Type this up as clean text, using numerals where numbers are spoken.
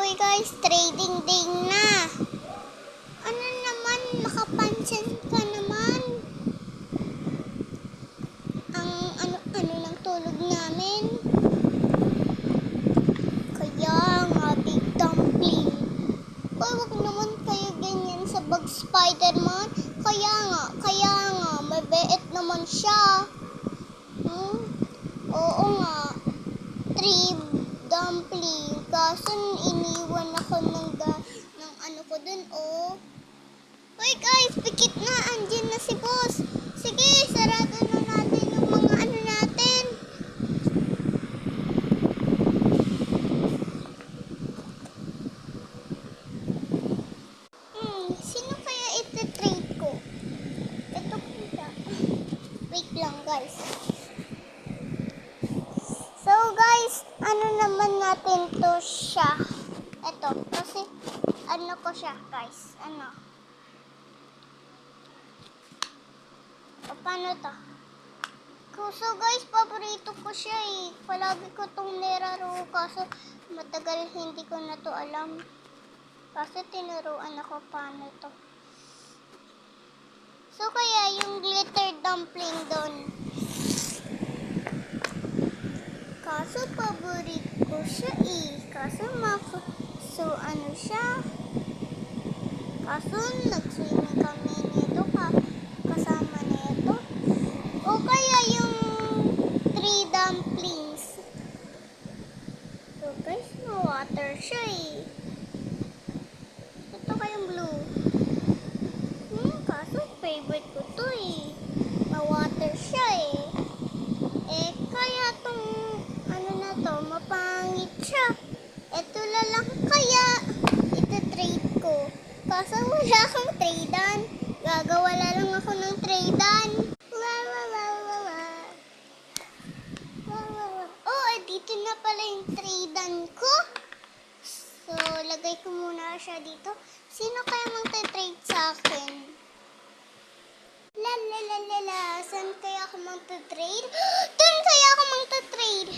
Hoy guys, trading day na. Ano naman, nakapansin ka naman. Ang ano ng tulog namin. Kaya nga, big dumpling. Hoy, wag naman kayo ganyan sa bag Spider-Man. Kaya nga, mabait naman siya. Oo nga, 3 dumpling. Kaso iniwan ako ng ano ko dun, oh. Hoy guys, pikit na. Andyan na si boss. Sige, sarado na natin yung mga ano natin. Sino kaya iti-trade ko? Ito kaya. Wait lang guys. So guys, ano naman natin to siya. Ito, kasi ano ko siya guys. Ano? O, paano to? So guys, paborito ko siya eh. Palagi ko tong nilaro kaso matagal hindi ko na to alam. Kasi tinuruan ako paano to. So kaya yung glitter dumpling doon. Kaso paborito ko siya eh. Kaso so ano siya. Kaso nag-swimming kami nito kasama nito. O kaya yung 3 dumplings. So guys, water siya eh. Ito kayong blue. Kaso favorite ko to eh. Ma-water siya eh. Kaya tong ano na to, mapangit siya. Ito lang kaya ito-trade ko. Kaso wala akong tradean. Gagawala lang ako ng tradean. Oh, dito na pala yung tradean ko. So, lagay ko muna siya dito. Sino kaya magte-trade sa akin? Saan kaya ako magte-trade? Doon kaya ako magte-trade.